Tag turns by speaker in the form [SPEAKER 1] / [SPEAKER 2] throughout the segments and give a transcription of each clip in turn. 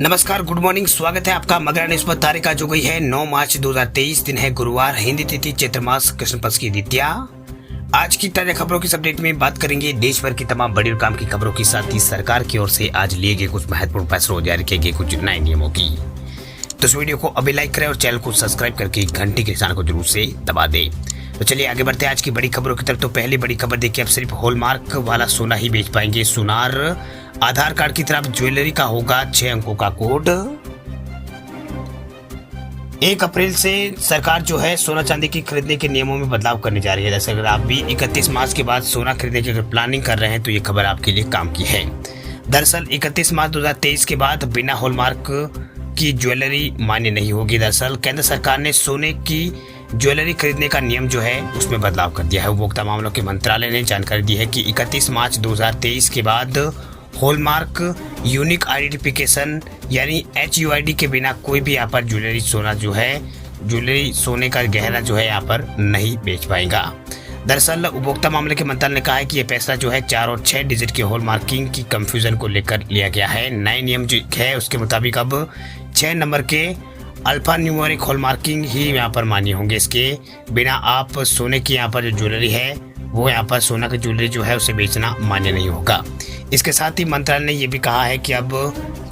[SPEAKER 1] नमस्कार, good morning. स्वागत है आपका मगरा न्यूज पर। तारीख आज हो गई है 9 मार्च 2023। दिन है गुरुवार, हिंदी तिथि चैत्र मास कृष्ण पक्ष की द्वितीया। आज की ताजा खबरों की अपडेट में बात करेंगे देश भर की तमाम बड़ी और काम की खबरों के साथ ही सरकार की ओर से आज लिए गए कुछ महत्वपूर्ण फैसलों जारी किए गए कुछ नए नियमों की। तो इस वीडियो को अभी लाइक करें और चैनल को सब्सक्राइब करके घंटी के निशान को जरूर से दबा दें। तो चलिए आगे बढ़ते हैं आज की बड़ी खबरों की तरफ। तो पहली बड़ी खबर देखिए, अब सिर्फ हॉलमार्क वाला सोना ही बेच पाएंगे सुनार। आधार कार्ड की तरफ ज्वेलरी का होगा 6 अंकों का कोड। 1 अप्रैल से सरकार जो है सोना चांदी की खरीदने के नियमों में बदलाव करने जा रही है। जैसे अगर आप भी 31 मार्च के बाद सोना खरीदने की अगर प्लानिंग कर रहे हैं तो ये खबर आपके लिए काम की है। दरअसल 31 मार्च 2023 के बाद बिना हॉलमार्क की ज्वेलरी मान्य नहीं होगी। दरअसल केंद्र सरकार ने सोने की ज्वेलरी खरीदने का नियम जो है उसमें बदलाव कर दिया है। उपभोक्ता मामलों के मंत्रालय ने जानकारी दी है कि 31 मार्च 2023 के बाद हॉलमार्क यूनिक आइडेंटिफिकेशन यानी HUID के बिना कोई भी यहाँ पर ज्वेलरी सोने का गहना जो है यहाँ पर नहीं बेच पाएगा। दरअसल उपभोक्ता मामले के मंत्रालय ने कहा है कि यह फैसला जो है 4 और 6 डिजिट की हॉलमार्किंग की कंफ्यूजन को लेकर लिया गया है। नए नियम जो है उसके मुताबिक अब 6 नंबर के अल्फा न्यूमेरिक हॉलमार्किंग ही यहाँ पर मान्य होंगे। इसके बिना आप सोने की यहाँ पर जो ज्वेलरी है वो यहाँ पर सोना की ज्वेलरी जो है उसे बेचना मान्य नहीं होगा। इसके साथ ही मंत्रालय ने ये भी कहा है कि अब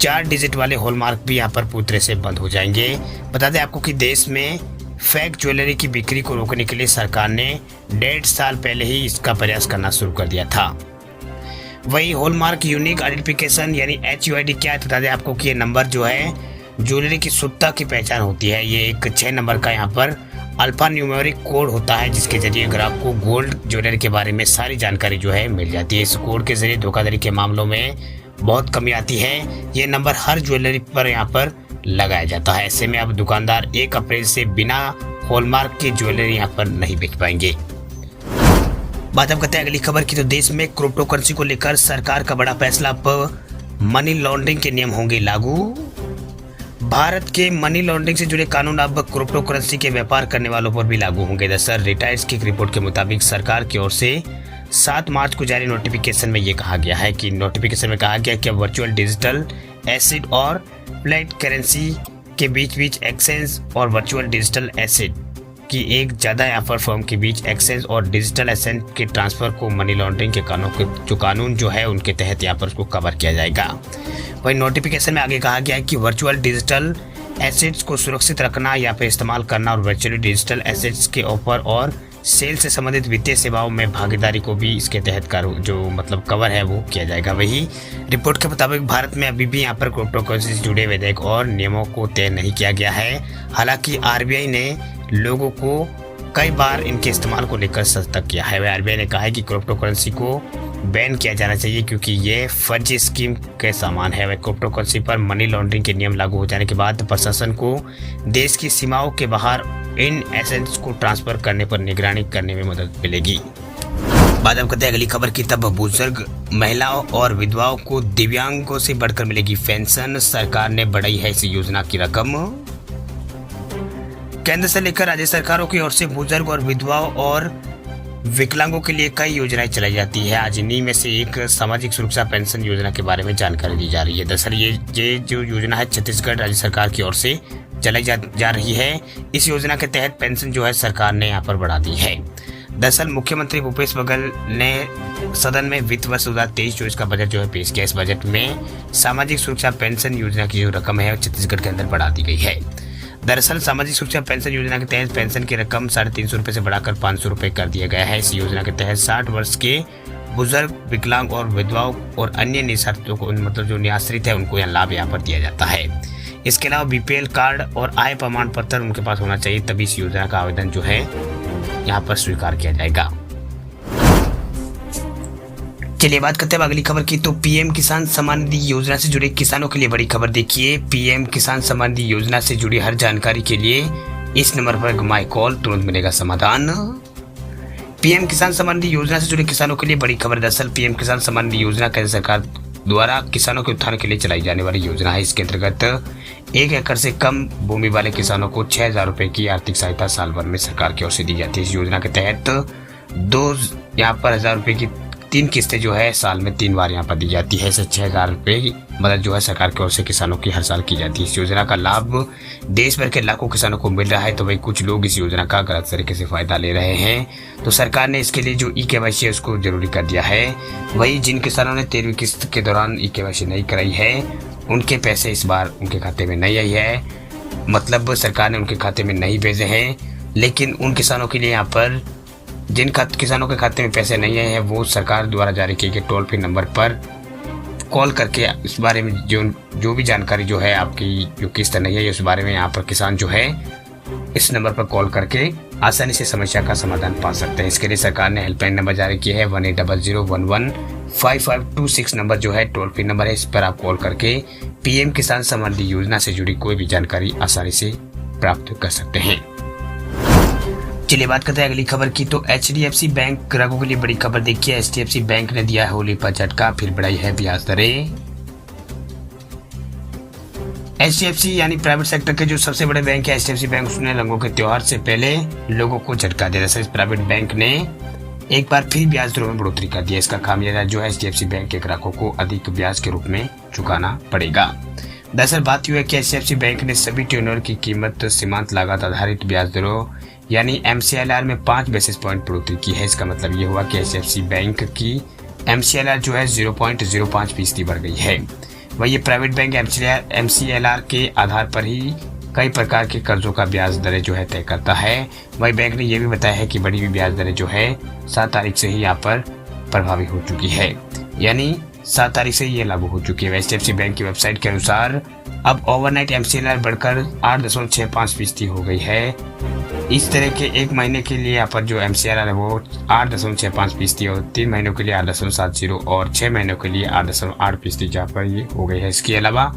[SPEAKER 1] 4 डिजिट वाले हॉलमार्क भी यहाँ पर पूरी तरह से बंद हो जाएंगे। बता दें आपको कि देश में फेक ज्वेलरी की बिक्री को रोकने के लिए सरकार ने 1.5 साल पहले ही इसका प्रयास करना शुरू कर दिया था। वही हॉलमार्क यूनिक आइडेंटिफिकेशन यानी HUID क्या है, बता दें आपको कि ये नंबर जो है ज्वेलरी की शुद्धता की पहचान होती है। ये एक 6 नंबर का यहाँ पर अल्फा न्यूमेरिक कोड होता है जिसके जरिए ग्राहक को गोल्ड ज्वेलरी के बारे में सारी जानकारी जो है मिल जाती है। इस कोड के जरिए धोखाधड़ी के मामलों में बहुत कमी आती है। ये नंबर हर ज्वेलरी पर यहाँ पर लगाया जाता है। ऐसे में अब दुकानदार 1 अप्रैल से बिना हॉलमार्क की ज्वेलरी यहाँ पर नहीं बेच पाएंगे। बात अब करते हैं अगली खबर की। तो देश में क्रिप्टो करेंसी को लेकर सरकार का बड़ा फैसला, अब मनी लॉन्ड्रिंग के नियम होंगे लागू। भारत के मनी लॉन्ड्रिंग से जुड़े कानून अब क्रिप्टो करेंसी के व्यापार करने वालों पर भी लागू होंगे। दरअसल रिटायर्स की एक रिपोर्ट के मुताबिक सरकार की ओर से 7 मार्च को जारी नोटिफिकेशन में ये कहा गया है कि वर्चुअल डिजिटल एसेट और फ्लैट करेंसी के बीच एक्सचेंज और वर्चुअल डिजिटल एसेट की एक ज़्यादा यहाँ पर फर्म के बीच एक्सचेंज और डिजिटल एसेट के ट्रांसफर को मनी लॉन्ड्रिंग के कानून जो है उनके तहत यहाँ पर उसको कवर किया जाएगा। वही नोटिफिकेशन में आगे कहा गया है कि वर्चुअल डिजिटल एसेट्स को सुरक्षित रखना या फिर इस्तेमाल करना और वर्चुअल डिजिटल एसेट्स के ऑफर और सेल से संबंधित वित्तीय सेवाओं में भागीदारी को भी इसके तहत कवर है वो किया जाएगा। वही रिपोर्ट के मुताबिक भारत में अभी भी यहाँ पर क्रिप्टो करेंसी से जुड़े विधेयक और नियमों को तय नहीं किया गया है। हालांकि RBI ने लोगों को कई बार इनके इस्तेमाल को लेकर सतर्क किया है। RBI ने कहा है कि क्रिप्टो करेंसी को बैन किया जाना चाहिए क्योंकि ये फर्जी स्कीम के समान है। वह क्रिप्टो करेंसी पर मनी लॉन्ड्रिंग के नियम लागू हो जाने के बाद प्रशासन को देश की सीमाओं के बाहर इन एसेट्स को ट्रांसफर करने पर निगरानी करने में मदद मिलेगी। बात हम करते हैं अगली खबर की। तब बुजुर्ग महिलाओं और विधवाओं को दिव्यांगों से बढ़कर मिलेगी पेंशन। सरकार ने बढ़ाई है इस योजना की रकम। केंद्र से लेकर राज्य सरकारों की ओर से बुजुर्ग और विधवाओं और विकलांगों के लिए कई योजनाएं चलाई जाती है। आज इन्हीं में से एक सामाजिक सुरक्षा पेंशन योजना के बारे में जानकारी दी जा रही है। दरअसल ये जो योजना है छत्तीसगढ़ राज्य सरकार की ओर से चलाई जा रही है। इस योजना के तहत पेंशन जो है सरकार ने यहाँ पर बढ़ा दी है। दरअसल मुख्यमंत्री भूपेश बघेल ने सदन में वित्त वर्ष 2023-24 का बजट जो है पेश किया। इस बजट में सामाजिक सुरक्षा पेंशन योजना की जो रकम है छत्तीसगढ़ के अंदर बढ़ा दी गई है। दरअसल सामाजिक सुरक्षा पेंशन योजना के तहत पेंशन की रकम 350 रुपये से बढ़ाकर 500 रुपये कर दिया गया है। इस योजना के तहत 60 वर्ष के बुजुर्ग, विकलांग और विधवाओं और अन्य निःशर्तों को जो निराश्रित है उनको यह लाभ यहाँ पर दिया जाता है। इसके अलावा BPL कार्ड और आय प्रमाण पत्र उनके पास होना चाहिए, तभी इस योजना का आवेदन जो है यहाँ पर स्वीकार किया जाएगा। चलिए बात करते हैं अगली खबर की। तो PM किसान सम्मान निधि योजना से जुड़े किसानों के लिए बड़ी खबर देखिए। PM किसान सम्मान निधि योजना से जुड़ी हर जानकारी के लिए इस नंबर पर घुमाए कॉल, तुरंत मिलेगा समाधान। PM किसान सम्मान निधि योजना से जुड़े किसानों के लिए बड़ी खबर। दरअसल PM किसान सम्मान निधि योजना केंद्र सरकार द्वारा किसानों के उत्थान के लिए चलाई जाने वाली योजना है। इसके अंतर्गत 1 एकड़ से कम भूमि वाले किसानों को 6,000 रुपये की आर्थिक सहायता साल भर में सरकार की ओर से दी जाती है। इस योजना के तहत 2,000 रुपये की 3 किस्तें जो है साल में 3 बार यहाँ पर दी जाती है। इसे 6,000 रुपये की मदद जो है सरकार की ओर से किसानों की हर साल की जाती है। इस योजना का लाभ देश भर के लाखों किसानों को मिल रहा है, तो वही कुछ लोग इस योजना का गलत तरीके से फायदा ले रहे हैं। तो सरकार ने इसके लिए जो ई-KYC है उसको जरूरी कर दिया है। वही जिन किसानों ने 13वीं किस्त के दौरान ई-KYC नहीं कराई है उनके पैसे इस बार उनके खाते में नहीं आई है, मतलब सरकार ने उनके खाते में नहीं भेजे हैं। लेकिन उन किसानों के लिए यहाँ पर जिन किसानों के खाते में पैसे नहीं आए हैं वो सरकार द्वारा जारी किए गए टोल फ्री नंबर पर कॉल करके इस बारे में जो भी जानकारी जो है आपकी जो किस्त नहीं है उस बारे में यहाँ पर किसान जो है इस नंबर पर कॉल करके आसानी से समस्या का समाधान पा सकते हैं। इसके लिए सरकार ने हेल्पलाइन नंबर जारी किया है 1800115526 नंबर जो है टोल फ्री नंबर है। इस पर आप कॉल करके PM किसान सम्मान निधि योजना से जुड़ी कोई भी जानकारी आसानी से प्राप्त कर सकते हैं। चलिए बात करते हैं अगली खबर की। तो HDFC बैंक ग्राहकों के लिए बड़ी खबर देखिए। HDFC बैंक ने दिया है होली पर झटका, फिर बढ़ाई है ब्याज दरें। HDFC यानी प्राइवेट सेक्टर के जो सबसे बड़े बैंक है HDFC बैंक, उसने रंगों के त्योहार से पहले लोगों को झटका दिया। दरअसल इस प्राइवेट बैंक ने एक बार फिर ब्याज दरों में बढ़ोतरी कर दिया। इसका खामियाजा जो है HDFC बैंक के ग्राहकों को अधिक ब्याज के रूप में चुकाना पड़ेगा। दरअसल बात यह है कि HDFC बैंक ने सभी टेन्योर की कीमत सीमांत लागत आधारित ब्याज दरों यानी MCLR में 5 बेसिस पॉइंट बढ़ोतरी की है। इसका मतलब ये हुआ कि HDFC बैंक की MCLR जो है 0.05% बढ़ गई है। वही ये प्राइवेट बैंक MCLR के आधार पर ही कई प्रकार के कर्जों का ब्याज दरें जो है तय करता है। वही बैंक ने यह भी बताया है कि बढ़ी हुई ब्याज दरें जो है 7 तारीख से ही यहाँ पर प्रभावी हो चुकी है, यानी 7 तारीख से ये लागू हो चुकी है। HDFC बैंक की वेबसाइट के अनुसार अब ओवरनाइट MCLR बढ़कर 8.65% हो गई है। इस तरह के एक महीने के लिए यहाँ पर जो MCLR है वो 8.65% और 3 महीनों के लिए 8.70 और 6 महीनों के लिए 8.8% जहाँ पर ये हो गई है। इसके अलावा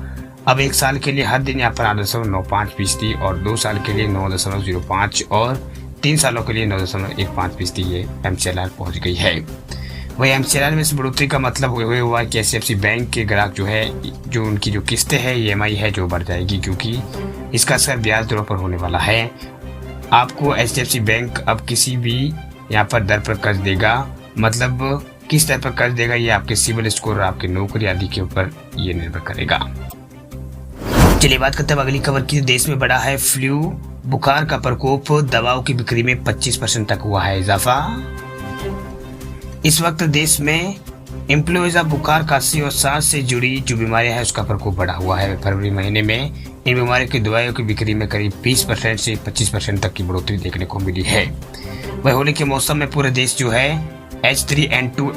[SPEAKER 1] अब 1 साल के लिए हर दिन यहाँ पर 8.95% और 2 साल के लिए 9.05 और 3 सालों के लिए 9.15% ये MCLR पहुँच गई है। वही MCLR में इस बढ़ोतरी का मतलब हुआ कि HDFC बैंक के ग्राहक जो है जो उनकी जो किस्तें है EMI है जो बढ़ जाएगी, क्योंकि इसका असर ब्याज दरों पर होने वाला है। आपको HDFC बैंक अब किसी भी यहाँ पर दर पर कर्ज देगा, मतलब किस दर पर कर्ज देगा ये आपके सिविल स्कोर और आपकी नौकरी आदि के ऊपर ये निर्भर करेगा। चलिए बात करते हैं अगली खबर की। देश में बढ़ा है फ्लू बुखार का प्रकोप, दवाओं की बिक्री में 25% तक हुआ है इजाफा। इस वक्त देश में इन्फ्लुएंजा बुखार, खांसी और सांस से जुड़ी जो बीमारियां हैं उसका प्रकोप बढ़ा हुआ है। फरवरी महीने में इन बीमारियों की दवाइयों की बिक्री में करीब 20% से 25% तक की बढ़ोतरी देखने को मिली है। वह होली के मौसम में पूरे देश जो है H3N2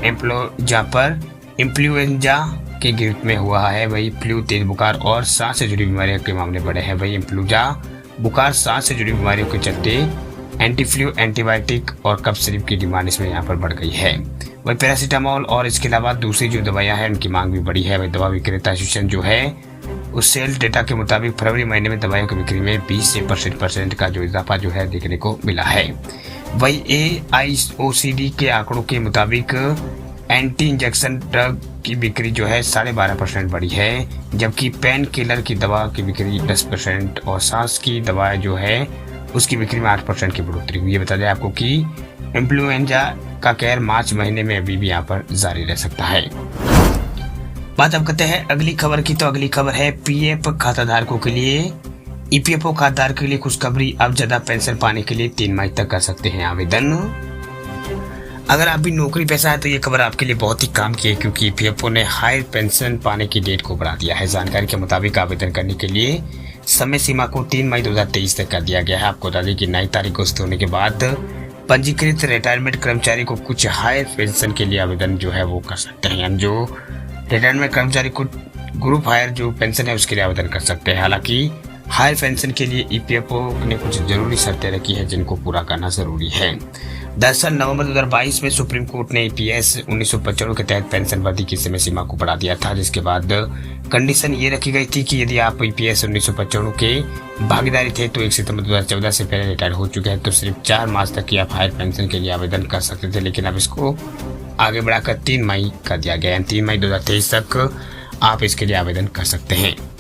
[SPEAKER 1] इन्फ्लुएंजा के गिरफ्त में हुआ है। वही फ्लू, तेज बुखार और सांस से जुड़ी बीमारियों के मामले बढ़े हैं। वही इन्फ्लुएंजा बुखार, सांस से जुड़ी बीमारियों के चलते एंटीफ्लू, एंटीबायोटिक और कफ सिरप की डिमांड इसमें यहाँ पर बढ़ गई है। वही पैरासीटामोल और इसके अलावा दूसरी जो दवाइयाँ हैं उनकी मांग भी बढ़ी है। वही दवा विक्रेता एसोसिएशन जो है उस सेल डेटा के मुताबिक फरवरी महीने में दवाइयों की बिक्री में 20 से 25% का जो इजाफा जो है देखने को मिला है। वही AIOCD के आंकड़ों के मुताबिक एंटी इंजेक्शन ड्रग की बिक्री जो है 12.5% बढ़ी है, जबकि पेन किलर की दवा की बिक्री 10% और सांस की दवा जो है उसकी बिक्री में 8% की बढ़ोतरी हुई है। बता दें आपको कि इन्फ्लुएंजा का कहर मार्च महीने में अभी भी यहाँ पर जारी रह सकता है। बात अब करते हैं अगली खबर की। तो अगली खबर है PF खाताधारकों के लिए। EPFO खाताधारकों के लिए खुशखबरी, अब ज्यादा पेंशन पाने के लिए 3 माह तक कर सकते हैं आवेदन। अगर आप भी नौकरी पेशा है तो ये खबर आपके लिए बहुत ही काम की है, क्योंकि EPFO ने हायर पेंशन पाने की डेट को बढ़ा दिया है। जानकारी के मुताबिक आवेदन करने के लिए समय सीमा को 3 मई 2023 तक कर दिया गया है। आपको बता दें कि 9 तारीख को होने के बाद पंजीकृत रिटायरमेंट कर्मचारी को कुछ हायर पेंशन के लिए आवेदन जो है वो कर सकते हैं, यानी जो रिटायरमेंट कर्मचारी को ग्रुप हायर जो पेंशन है उसके लिए आवेदन कर सकते हैं। हालांकि हायर पेंशन के लिए EPFO ने कुछ जरूरी शर्तें रखी है जिनको पूरा करना जरूरी है। दरअसल नवंबर 2022 में सुप्रीम कोर्ट ने EPS 1995 के तहत पेंशन वृद्धि की समय सीमा को बढ़ा दिया था, जिसके बाद कंडीशन ये रखी गई थी कि यदि आप EPS 1995 के भागीदारी थे तो 1 सितंबर 2014 से पहले रिटायर हो चुके हैं तो सिर्फ 4 मास तक की आप हायर पेंशन के लिए आवेदन कर सकते थे। लेकिन अब इसको आगे बढ़ाकर 3 मई कर दिया गया है। 3 मई 2023 तक आप इसके लिए आवेदन कर सकते हैं।